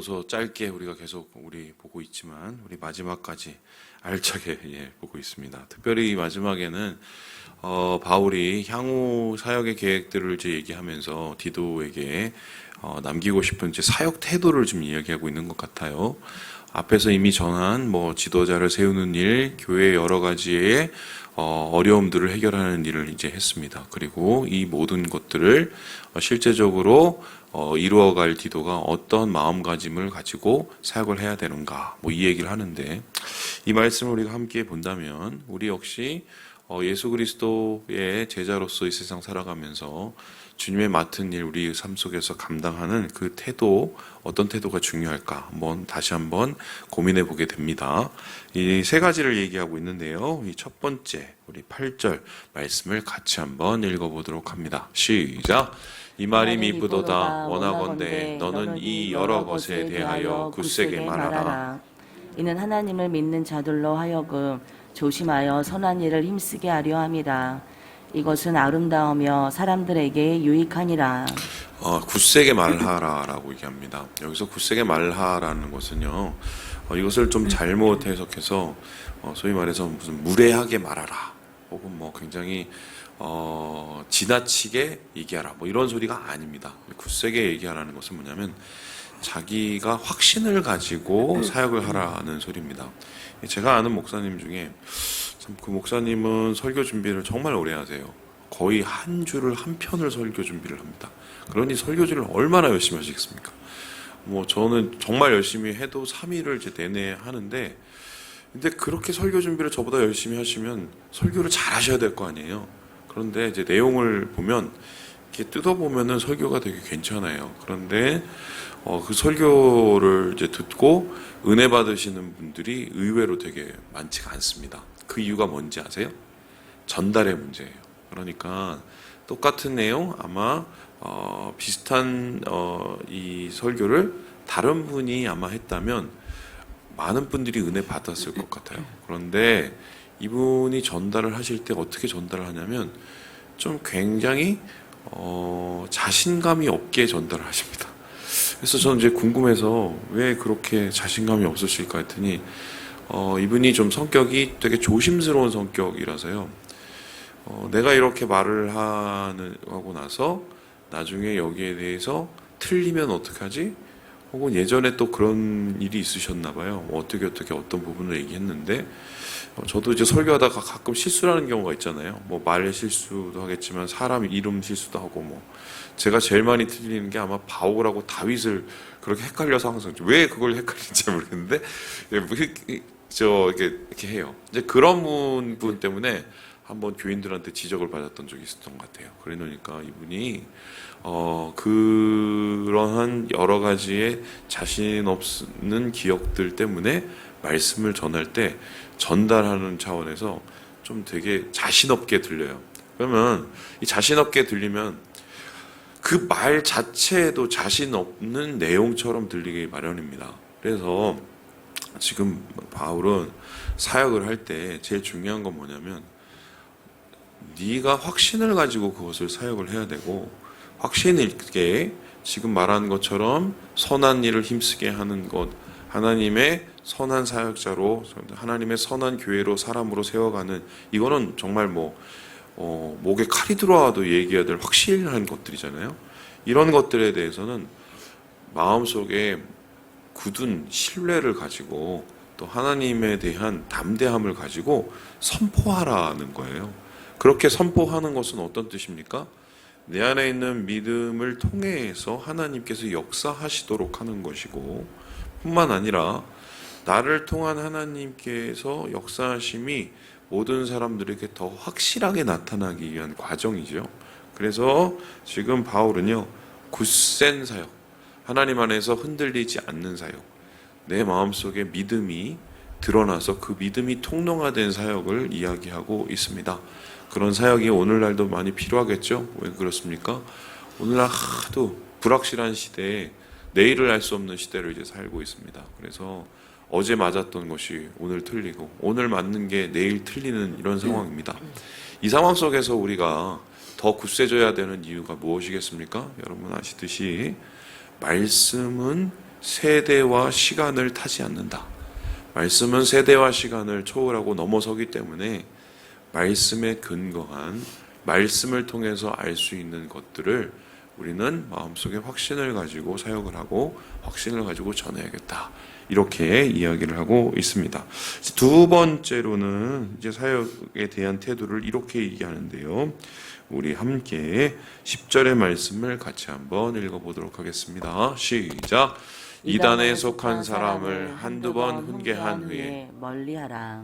비로소 짧게 우리가 계속 보고 있지만 우리 마지막까지 알차게 보고 있습니다. 특별히 이 마지막에는 바울이 향후 사역의 계획들을 이제 얘기하면서 디도에게 남기고 싶은 이제 사역 태도를 좀 이야기하고 있는 것 같아요. 앞에서 이미 전한 지도자를 세우는 일, 교회의 여러 가지의 어려움들을 해결하는 일을 이제 했습니다. 그리고 이 모든 것들을 실제적으로 이루어갈 디도가 어떤 마음가짐을 가지고 사역을 해야 되는가, 이 얘기를 하는데, 이 말씀을 우리가 함께 본다면 우리 역시 예수 그리스도의 제자로서 이 세상 살아가면서 주님의 맡은 일 우리 삶 속에서 감당하는 그 태도, 어떤 태도가 중요할까 다시 한번 고민해 보게 됩니다. 이 세 가지를 얘기하고 있는데요. 이 첫 번째 우리 8절 말씀을 같이 한번 읽어보도록 합니다. 시작. 이 말이 미쁘도다 원하건대 너는 이 여러 것에 대하여 굳세게 말하라. 이는 하나님을 믿는 자들로 하여금 조심하여 선한 일을 힘쓰게 하려 함이라. 이것은 아름다우며 사람들에게 유익하니라. 굳세게 말하라라고 얘기합니다. 여기서 굳세게 말하라는 것은요, 이것을 좀 잘못 해석해서 소위 말해서 무슨 무례하게 말하라, 혹은 굉장히 지나치게 얘기하라, 이런 소리가 아닙니다. 굳세게 얘기하라는 것은 뭐냐면 자기가 확신을 가지고 사역을 하라는 소리입니다. 제가 아는 목사님 중에 참 그 목사님은 설교 준비를 정말 오래 하세요. 거의 한 편을 설교 준비를 합니다. 그러니 설교지를 얼마나 열심히 하시겠습니까? 저는 정말 열심히 해도 3일을 이제 내내 하는데, 근데 그렇게 설교 준비를 저보다 열심히 하시면 설교를 잘 하셔야 될 거 아니에요. 그런데 이제 내용을 보면 이렇게 뜯어보면은 설교가 되게 괜찮아요. 그런데 그 설교를 이제 듣고 은혜 받으시는 분들이 의외로 되게 많지가 않습니다. 그 이유가 뭔지 아세요? 전달의 문제예요. 그러니까 똑같은 내용 아마 비슷한 이 설교를 다른 분이 아마 했다면 많은 분들이 은혜 받았을 것 같아요. 그런데 이분이 전달을 하실 때 어떻게 전달을 하냐면 좀 굉장히 자신감이 없게 전달을 하십니다. 그래서 저는 이제 궁금해서 왜 그렇게 자신감이 없으실까 했더니 이분이 좀 성격이 되게 조심스러운 성격이라서요. 내가 이렇게 말을 하고 나서 나중에 여기에 대해서 틀리면 어떡하지? 혹은 예전에 또 그런 일이 있으셨나 봐요. 어떻게 어떤 부분을 얘기했는데 저도 이제 설교하다가 가끔 실수를 하는 경우가 있잖아요. 말 실수도 하겠지만 사람 이름 실수도 하고 제가 제일 많이 틀리는 게 아마 바울하고 다윗을 그렇게 헷갈려서 항상 왜 그걸 헷갈리는지 모르겠는데 이렇게 해요. 이제 그런 분 때문에 한번 교인들한테 지적을 받았던 적이 있었던 것 같아요. 그러니까 이분이 그러한 여러 가지의 자신 없는 기억들 때문에 말씀을 전할 때 전달하는 차원에서 좀 되게 자신 없게 들려요. 그러면 이 자신 없게 들리면 그 말 자체에도 자신 없는 내용처럼 들리기 마련입니다. 그래서 지금 바울은 사역을 할 때 제일 중요한 건 뭐냐면 네가 확신을 가지고 그것을 사역을 해야 되고, 확신 있게 지금 말한 것처럼 선한 일을 힘쓰게 하는 것, 하나님의 선한 사역자로, 하나님의 선한 교회로 사람으로 세워가는, 이거는 정말 목에 칼이 들어와도 얘기해야 될 확실한 것들이잖아요. 이런 것들에 대해서는 마음속에 굳은 신뢰를 가지고 또 하나님에 대한 담대함을 가지고 선포하라는 거예요. 그렇게 선포하는 것은 어떤 뜻입니까? 내 안에 있는 믿음을 통해서 하나님께서 역사하시도록 하는 것이고, 뿐만 아니라 나를 통한 하나님께서 역사하심이 모든 사람들에게 더 확실하게 나타나기 위한 과정이죠. 그래서 지금 바울은요, 굳센 사역, 하나님 안에서 흔들리지 않는 사역, 내 마음속에 믿음이 드러나서 그 믿음이 통로화된 사역을 이야기하고 있습니다. 그런 사역이 오늘날도 많이 필요하겠죠? 왜 그렇습니까? 오늘날 하도 불확실한 시대에 내일을 알 수 없는 시대를 이제 살고 있습니다. 그래서 어제 맞았던 것이 오늘 틀리고 오늘 맞는 게 내일 틀리는 이런 상황입니다. 이 상황 속에서 우리가 더 굳세져야 되는 이유가 무엇이겠습니까? 여러분 아시듯이 말씀은 세대와 시간을 타지 않는다. 말씀은 세대와 시간을 초월하고 넘어서기 때문에 말씀에 근거한 말씀을 통해서 알 수 있는 것들을 우리는 마음속에 확신을 가지고 사역을 하고 확신을 가지고 전해야겠다. 이렇게 이야기를 하고 있습니다. 두 번째로는 이제 사역에 대한 태도를 이렇게 얘기하는데요. 우리 함께 10절의 말씀을 같이 한번 읽어보도록 하겠습니다. 시작. 이단에 속한 사람을 한두 번 훈계한 후에 멀리하라.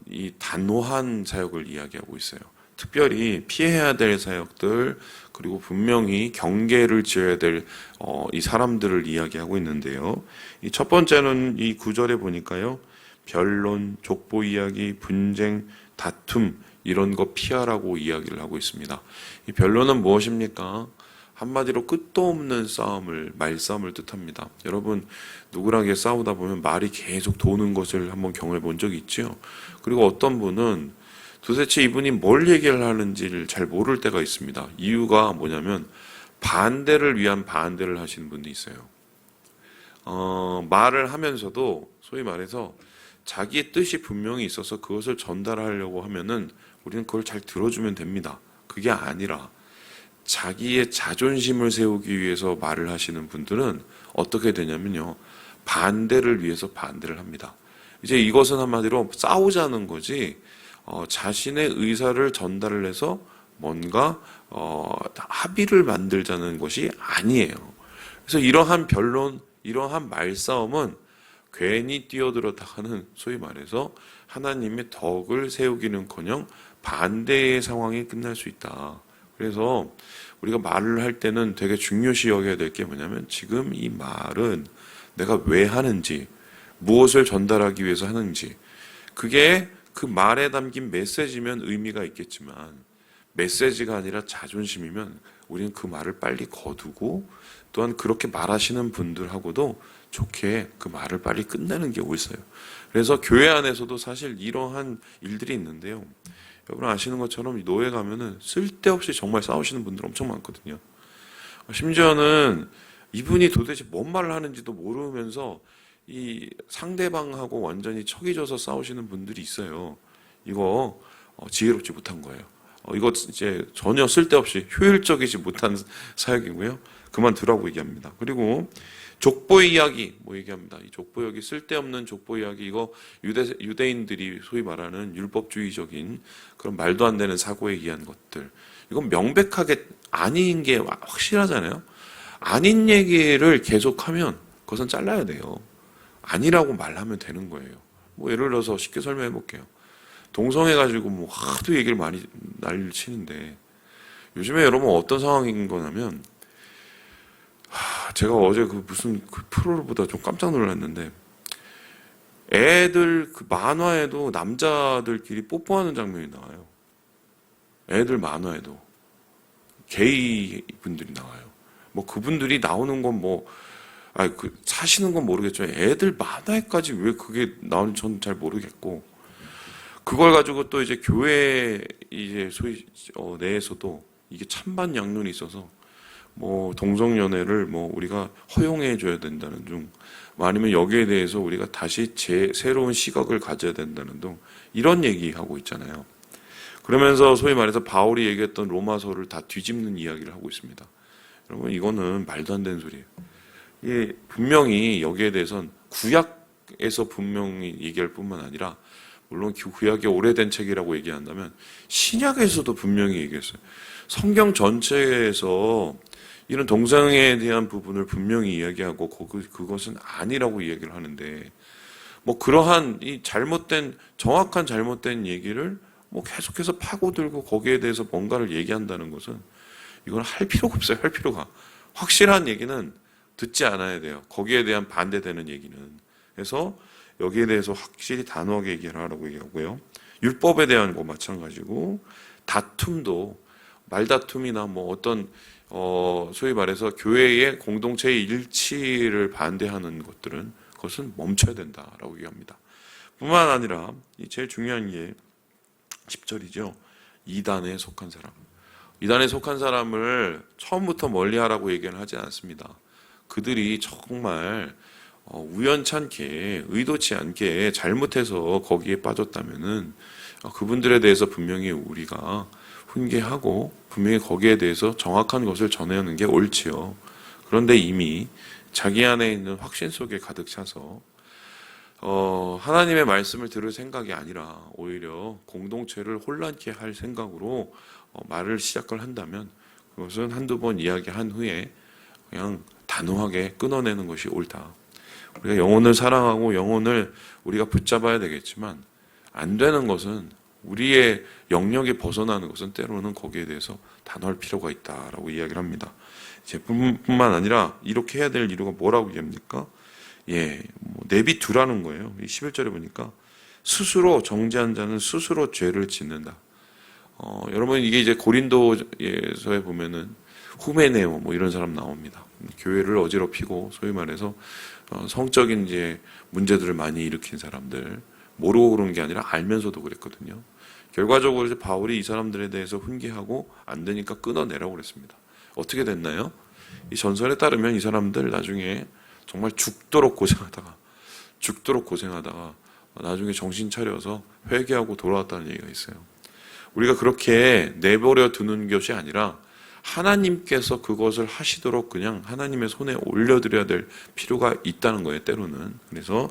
이 단호한 사역을 이야기하고 있어요. 특별히 피해야 될 사역들, 그리고 분명히 경계를 지어야 될 이 사람들을 이야기하고 있는데요. 이 첫 번째는 이 9절에 보니까요. 변론, 족보 이야기, 분쟁, 다툼 이런 거 피하라고 이야기를 하고 있습니다. 이 변론은 무엇입니까? 한마디로 끝도 없는 싸움을, 말싸움을 뜻합니다. 여러분, 누구랑 싸우다 보면 말이 계속 도는 것을 한번 경험해 본 적이 있죠. 그리고 어떤 분은 도대체 이분이 뭘 얘기를 하는지를 잘 모를 때가 있습니다. 이유가 뭐냐면 반대를 위한 반대를 하시는 분도 있어요. 말을 하면서도 소위 말해서 자기의 뜻이 분명히 있어서 그것을 전달하려고 하면은 우리는 그걸 잘 들어주면 됩니다. 그게 아니라 자기의 자존심을 세우기 위해서 말을 하시는 분들은 어떻게 되냐면요. 반대를 위해서 반대를 합니다. 이제 이것은 한마디로 싸우자는 거지 자신의 의사를 전달을 해서 뭔가 합의를 만들자는 것이 아니에요. 그래서 이러한 변론, 이러한 말싸움은 괜히 뛰어들었다가는 소위 말해서 하나님의 덕을 세우기는커녕 반대의 상황이 끝날 수 있다. 그래서 우리가 말을 할 때는 되게 중요시 여겨야 될 게 뭐냐면 지금 이 말은 내가 왜 하는지, 무엇을 전달하기 위해서 하는지, 그게 그 말에 담긴 메시지면 의미가 있겠지만 메시지가 아니라 자존심이면 우리는 그 말을 빨리 거두고 또한 그렇게 말하시는 분들하고도 좋게 그 말을 빨리 끝내는 게 옳아요. 그래서 교회 안에서도 사실 이러한 일들이 있는데요. 여러분 아시는 것처럼 노예 가면은 쓸데없이 정말 싸우시는 분들 엄청 많거든요. 심지어는 이분이 도대체 뭔 말을 하는지도 모르면서 이 상대방하고 완전히 척이 져서 싸우시는 분들이 있어요. 이거 지혜롭지 못한 거예요. 이거 이제 전혀 쓸데없이 효율적이지 못한 사역이고요. 그만두라고 얘기합니다. 그리고 족보 이야기 뭐 얘기합니다. 이 족보 이야기 쓸데없는 족보 이야기 이거 유대인들이 소위 말하는 율법주의적인 그런 말도 안 되는 사고에 의한 것들. 이건 명백하게 아닌 게 확실하잖아요. 아닌 얘기를 계속하면 그것은 잘라야 돼요. 아니라고 말하면 되는 거예요. 뭐 예를 들어서 쉽게 설명해 볼게요. 동성애가지고 뭐 하도 얘기를 많이 난리를 치는데 요즘에 여러분 어떤 상황인 거냐면 제가 어제 그 무슨 그 프로를 보다 좀 깜짝 놀랐는데 애들 그 만화에도 남자들끼리 뽀뽀하는 장면이 나와요. 애들 만화에도 게이 분들이 나와요. 뭐 그분들이 나오는 건 뭐 사시는 건 모르겠지만 애들 만화에까지 왜 그게 나오는지 저는 잘 모르겠고 그걸 가지고 또 이제 교회 이제 소위 내에서도 이게 찬반 양론이 있어서 뭐 동성연애를 뭐 우리가 허용해 줘야 된다는 둥 아니면 여기에 대해서 우리가 다시 새로운 시각을 가져야 된다는 둥 이런 얘기하고 있잖아요. 그러면서 소위 말해서 바울이 얘기했던 로마서를 다 뒤집는 이야기를 하고 있습니다. 여러분 이거는 말도 안 되는 소리예요. 예, 분명히 여기에 대해서는 구약에서 분명히 얘기할 뿐만 아니라 물론 구약의 오래된 책이라고 얘기한다면 신약에서도 분명히 얘기했어요. 성경 전체에서 이런 동성애에 대한 부분을 분명히 이야기하고 그것은 아니라고 이야기를 하는데 뭐 그러한 이 정확한 잘못된 얘기를 뭐 계속해서 파고들고 거기에 대해서 뭔가를 얘기한다는 것은 이건 할 필요가 없어요. 할 필요가. 확실한 얘기는 듣지 않아야 돼요. 거기에 대한 반대되는 얘기는. 그래서 여기에 대해서 확실히 단호하게 얘기를 하라고 얘기하고요. 율법에 대한 거 마찬가지고 다툼도 말다툼이나 뭐 어떤 소위 말해서 교회의 공동체의 일치를 반대하는 것들은 그것은 멈춰야 된다라고 얘기합니다. 뿐만 아니라 제일 중요한 게 10절이죠. 이단에 속한 사람. 이단에 속한 사람을 처음부터 멀리하라고 얘기는 하지 않습니다. 그들이 정말 우연찮게 의도치 않게 잘못해서 거기에 빠졌다면은 그분들에 대해서 분명히 우리가 훈계하고 분명히 거기에 대해서 정확한 것을 전하는 게 옳지요. 그런데 이미 자기 안에 있는 확신 속에 가득 차서 하나님의 말씀을 들을 생각이 아니라 오히려 공동체를 혼란케 할 생각으로 말을 시작을 한다면 그것은 한두 번 이야기한 후에 그냥 단호하게 끊어내는 것이 옳다. 우리가 영혼을 사랑하고 영혼을 우리가 붙잡아야 되겠지만 안 되는 것은 우리의 영역이 벗어나는 것은 때로는 거기에 대해서 단호할 필요가 있다라고 이야기를 합니다. 뿐만 아니라 이렇게 해야 될 이유가 뭐라고 얘기합니까? 내비두라는 거예요. 11절에 보니까 스스로 정죄한 자는 스스로 죄를 짓는다. 여러분 이게 이제 고린도에서에 보면은 후메네오 이런 사람 나옵니다. 교회를 어지럽히고 소위 말해서 성적인 이제 문제들을 많이 일으킨 사람들, 모르고 그런 게 아니라 알면서도 그랬거든요. 결과적으로 이제 바울이 이 사람들에 대해서 훈계하고 안 되니까 끊어내라고 그랬습니다. 어떻게 됐나요? 이 전설에 따르면 이 사람들 나중에 정말 죽도록 고생하다가 나중에 정신 차려서 회개하고 돌아왔다는 얘기가 있어요. 우리가 그렇게 내버려 두는 것이 아니라 하나님께서 그것을 하시도록 그냥 하나님의 손에 올려드려야 될 필요가 있다는 거예요, 때로는. 그래서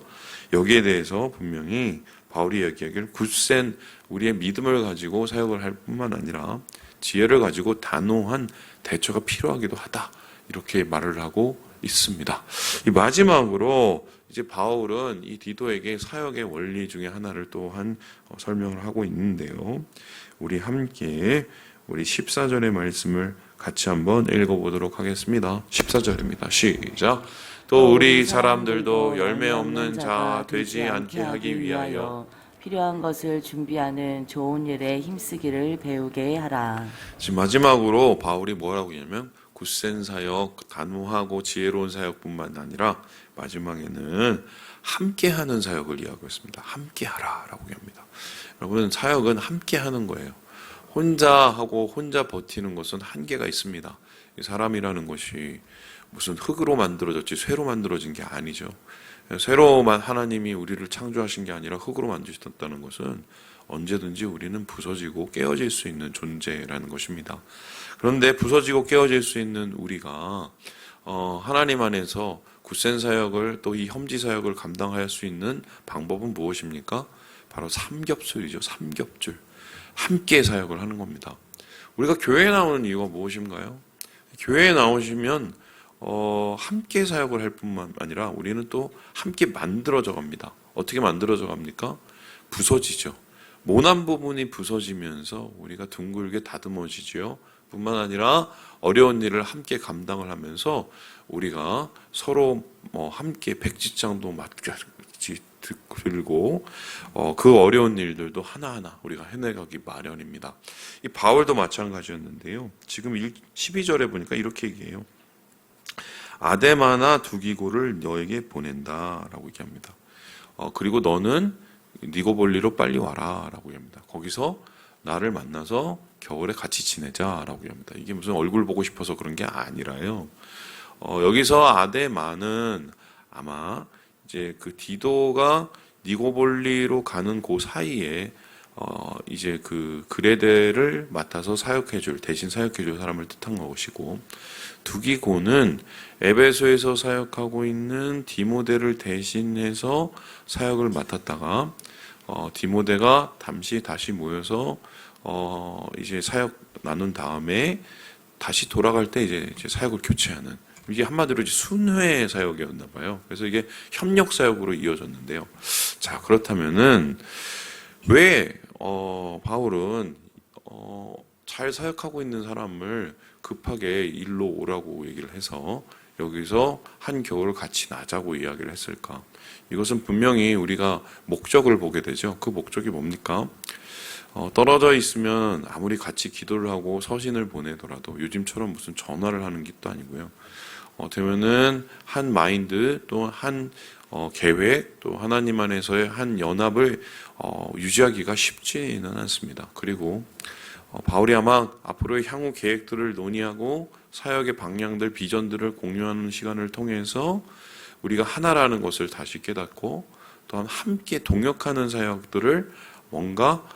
여기에 대해서 분명히 바울이 이야기하기를 굳센 우리의 믿음을 가지고 사역을 할 뿐만 아니라 지혜를 가지고 단호한 대처가 필요하기도 하다. 이렇게 말을 하고 있습니다. 이 마지막으로 이제 바울은 이 디도에게 사역의 원리 중에 하나를 또한 설명을 하고 있는데요. 우리 함께 우리 14절의 말씀을 같이 한번 읽어보도록 하겠습니다. 14절입니다. 시작. 또 우리 사람들도 열매 없는 자 되지 않게 하기 위하여 필요한 것을 준비하는 좋은 일에 힘쓰기를 배우게 하라. 지금 마지막으로 바울이 뭐라고 하냐면 굳센 사역, 단호하고 지혜로운 사역뿐만 아니라 마지막에는 함께하는 사역을 이야기하고 있습니다. 함께하라라고 합니다. 여러분 사역은 함께하는 거예요. 혼자 하고 혼자 버티는 것은 한계가 있습니다. 사람이라는 것이 무슨 흙으로 만들어졌지 쇠로 만들어진 게 아니죠. 쇠로만 하나님이 우리를 창조하신 게 아니라 흙으로 만드셨다는 것은 언제든지 우리는 부서지고 깨어질 수 있는 존재라는 것입니다. 그런데 부서지고 깨어질 수 있는 우리가 하나님 안에서 굳센 사역을 또 이 험지 사역을 감당할 수 있는 방법은 무엇입니까? 바로 삼겹술이죠. 삼겹줄. 함께 사역을 하는 겁니다. 우리가 교회에 나오는 이유가 무엇인가요? 교회에 나오시면 함께 사역을 할 뿐만 아니라 우리는 또 함께 만들어져 갑니다. 어떻게 만들어져 갑니까? 부서지죠. 모난 부분이 부서지면서 우리가 둥글게 다듬어지죠. 뿐만 아니라 어려운 일을 함께 감당을 하면서 우리가 서로 함께 백지장도 같이 들고 그 어려운 일들도 하나하나 우리가 해내가기 마련입니다. 이 바울도 마찬가지였는데요. 지금 12절에 보니까 이렇게 얘기해요. 아데마나 두기고를 너에게 보낸다라고 얘기합니다. 그리고 너는 니고볼리로 빨리 와라라고 합니다. 거기서 나를 만나서 겨울에 같이 지내자라고 합니다. 이게 무슨 얼굴 보고 싶어서 그런 게 아니라요. 여기서 아데마는 아마 이제 그 디도가 니고볼리로 가는 그 사이에 이제 그 그레데를 맡아서 대신 사역해줄 사람을 뜻한 것이고, 두기고는 에베소에서 사역하고 있는 디모데를 대신해서 사역을 맡았다가 디모데가 잠시 다시 모여서 이제 사역 나눈 다음에 다시 돌아갈 때 이제 사역을 교체하는, 이게 한마디로 이제 순회 사역이었나 봐요. 그래서 이게 협력 사역으로 이어졌는데요. 자, 그렇다면은 왜 바울은 잘 사역하고 있는 사람을 급하게 일로 오라고 얘기를 해서 여기서 한 겨울을 같이 나자고 이야기를 했을까? 이것은 분명히 우리가 목적을 보게 되죠. 그 목적이 뭡니까? 떨어져 있으면 아무리 같이 기도를 하고 서신을 보내더라도 요즘처럼 무슨 전화를 하는 것도 아니고요. 되면은 한 마인드, 또 한 계획, 또 하나님 안에서의 한 연합을 유지하기가 쉽지는 않습니다. 그리고 바울이 아마 앞으로의 향후 계획들을 논의하고 사역의 방향들, 비전들을 공유하는 시간을 통해서 우리가 하나라는 것을 다시 깨닫고 또한 함께 동역하는 사역들을 뭔가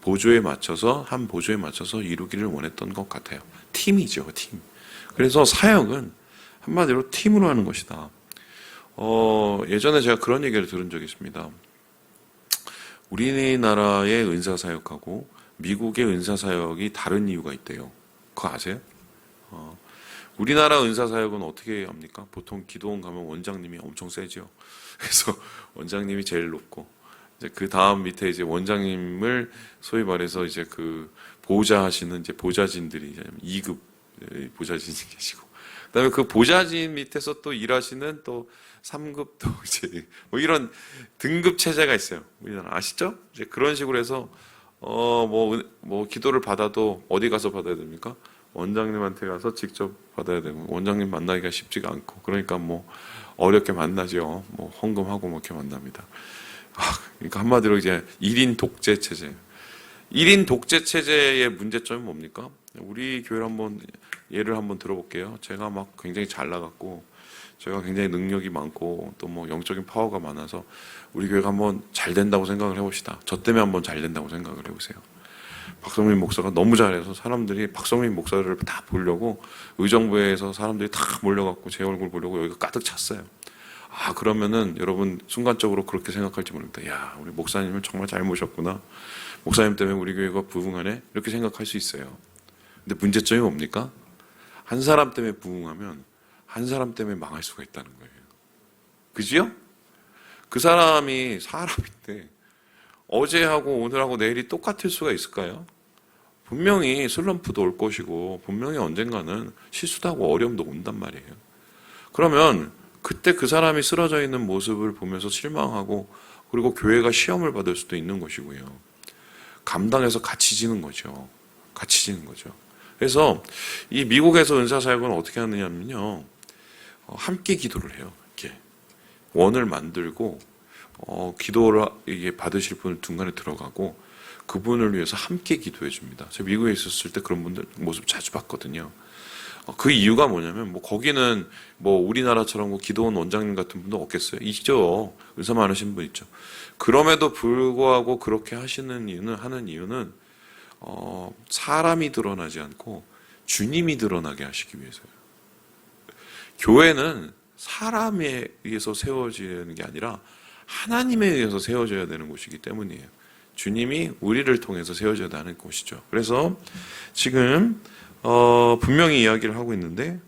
보조에 맞춰서 한 보조에 맞춰서 이루기를 원했던 것 같아요. 팀이죠, 팀. 그래서 사역은 한마디로 팀으로 하는 것이다. 예전에 제가 그런 얘기를 들은 적이 있습니다. 우리나라의 은사사역하고 미국의 은사사역이 다른 이유가 있대요. 그거 아세요? 우리나라 은사사역은 어떻게 합니까? 보통 기도원 가면 원장님이 엄청 세죠. 그래서 원장님이 제일 높고, 이제 그 다음 밑에 이제 원장님을 소위 말해서 이제 그 보좌하시는 이제 보좌진들이 이제 2급 보좌진이 계시고, 그다음에 그 보좌진 밑에서 또 일하시는 또 3급 또 이제 뭐 이런 등급 체제가 있어요. 우리나라 아시죠? 이제 그런 식으로 해서 뭐 기도를 받아도 어디 가서 받아야 됩니까? 원장님한테 가서 직접 받아야 되고, 원장님 만나기가 쉽지가 않고, 그러니까 뭐 어렵게 만나죠. 뭐 헌금하고 뭐 이렇게 만납니다. 그러니까 한마디로 이제 1인 독재 체제. 1인 독재 체제의 문제점이 뭡니까? 우리 교회를 예를 한번 들어볼게요. 제가 막 굉장히 잘 나갔고, 제가 굉장히 능력이 많고, 또 뭐 영적인 파워가 많아서 우리 교회가 한번 잘 된다고 생각을 해봅시다. 저 때문에 한번 잘 된다고 생각을 해보세요. 박성민 목사가 너무 잘해서 사람들이 박성민 목사를 다 보려고 의정부에서 사람들이 다 몰려갖고 제 얼굴 보려고 여기가 가득 찼어요. 그러면은 여러분 순간적으로 그렇게 생각할지 모릅니다. 야, 우리 목사님을 정말 잘 모셨구나. 목사님 때문에 우리 교회가 부흥하네. 이렇게 생각할 수 있어요. 근데 문제점이 뭡니까? 한 사람 때문에 부흥하면 한 사람 때문에 망할 수가 있다는 거예요. 그지요? 그 사람이 사람인데 어제하고 오늘하고 내일이 똑같을 수가 있을까요? 분명히 슬럼프도 올 것이고 분명히 언젠가는 실수도 하고 어려움도 온단 말이에요. 그러면 그때 그 사람이 쓰러져 있는 모습을 보면서 실망하고, 그리고 교회가 시험을 받을 수도 있는 것이고요. 감당해서 같이 지는 거죠. 같이 지는 거죠. 그래서 이 미국에서 은사사역은 어떻게 하느냐면요, 함께 기도를 해요. 이렇게 원을 만들고 기도를 이게 받으실 분을 중간에 들어가고 그분을 위해서 함께 기도해 줍니다. 제가 미국에 있었을 때 그런 분들 모습 자주 봤거든요. 그 이유가 뭐냐면, 뭐 거기는 뭐 우리나라처럼 뭐 기도원 원장님 같은 분도 없겠어요. 있죠. 의사 많으신 분 있죠. 그럼에도 불구하고 그렇게 하는 이유는 사람이 드러나지 않고 주님이 드러나게 하시기 위해서요. 교회는 사람에 의해서 세워지는 게 아니라 하나님에 의해서 세워져야 되는 곳이기 때문이에요. 주님이 우리를 통해서 세워져야 하는 곳이죠. 그래서 지금 분명히 이야기를 하고 있는데,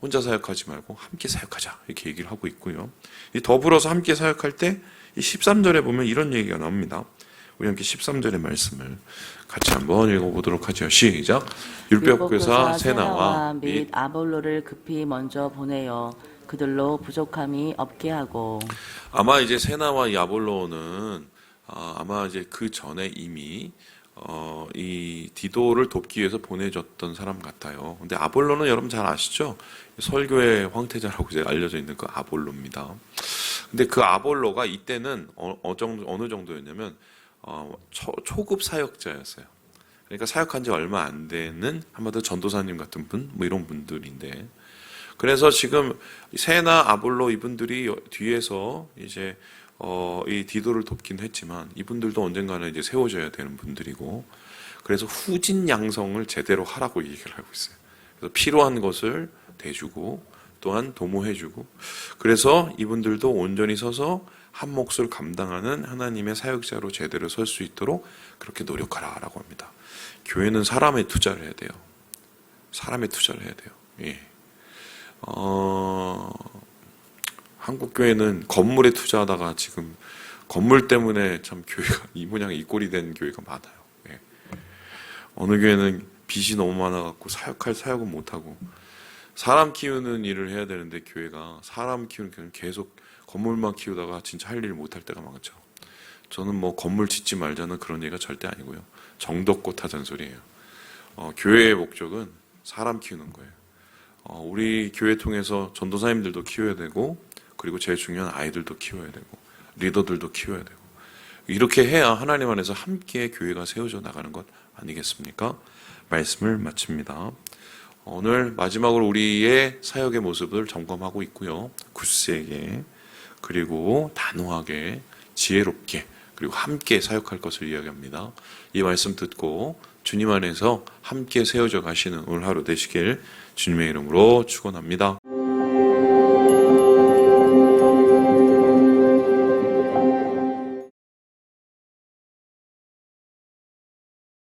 혼자 사역하지 말고 함께 사역하자 이렇게 얘기를 하고 있고요. 더불어서 함께 사역할 때 13절에 보면 이런 얘기가 나옵니다. 우리 함께 13절의 말씀을 같이 한번 읽어보도록 하죠. 시작. 율법교사 세나와 및 아볼로를 급히 먼저 보내어 그들로 부족함이 없게 하고. 아마 이제 세나와 이 아볼로는 아마 이제 그 전에 이미 이 디도를 돕기 위해서 보내줬던 사람 같아요. 근데 아볼로는 여러분 잘 아시죠? 설교의 황태자라고 이제 알려져 있는 그 아볼로입니다. 근데 그 아볼로가 이때는 어느 정도였냐면 초급 사역자였어요. 그러니까 사역한 지 얼마 안 되는 한마디로 전도사님 같은 분, 뭐 이런 분들인데, 그래서 지금 세나 아볼로 이분들이 뒤에서 이제 이 디도를 돕긴 했지만 이분들도 언젠가는 이제 세워져야 되는 분들이고, 그래서 후진 양성을 제대로 하라고 얘기를 하고 있어요. 그래서 필요한 것을 대주고 또한 도모해주고, 그래서 이분들도 온전히 서서 한 몫을 감당하는 하나님의 사역자로 제대로 설 수 있도록 그렇게 노력하라라고 합니다. 교회는 사람에 투자를 해야 돼요. 사람에 투자를 해야 돼요. 예. 한국 교회는 건물에 투자하다가 지금 건물 때문에 참 교회가 이 모양 이 꼴이 된 교회가 많아요. 예. 어느 교회는 빚이 너무 많아갖고 사역할 사역은 못하고, 사람 키우는 일을 해야 되는데 교회가 사람 키우는 교회는 계속 건물만 키우다가 진짜 할 일을 못할 때가 많죠. 저는 뭐 건물 짓지 말자는 그런 얘기가 절대 아니고요. 정덕꽃 하자는 소리예요. 교회의 목적은 사람 키우는 거예요. 우리 교회 통해서 전도사님들도 키워야 되고, 그리고 제일 중요한 아이들도 키워야 되고, 리더들도 키워야 되고, 이렇게 해야 하나님 안에서 함께 교회가 세워져 나가는 것 아니겠습니까? 말씀을 마칩니다. 오늘 마지막으로 우리의 사역의 모습을 점검하고 있고요. 굳세게, 그리고 단호하게, 지혜롭게, 그리고 함께 사역할 것을 이야기합니다. 이 말씀 듣고 주님 안에서 함께 세워져 가시는 오늘 하루 되시길 주님의 이름으로 축원합니다.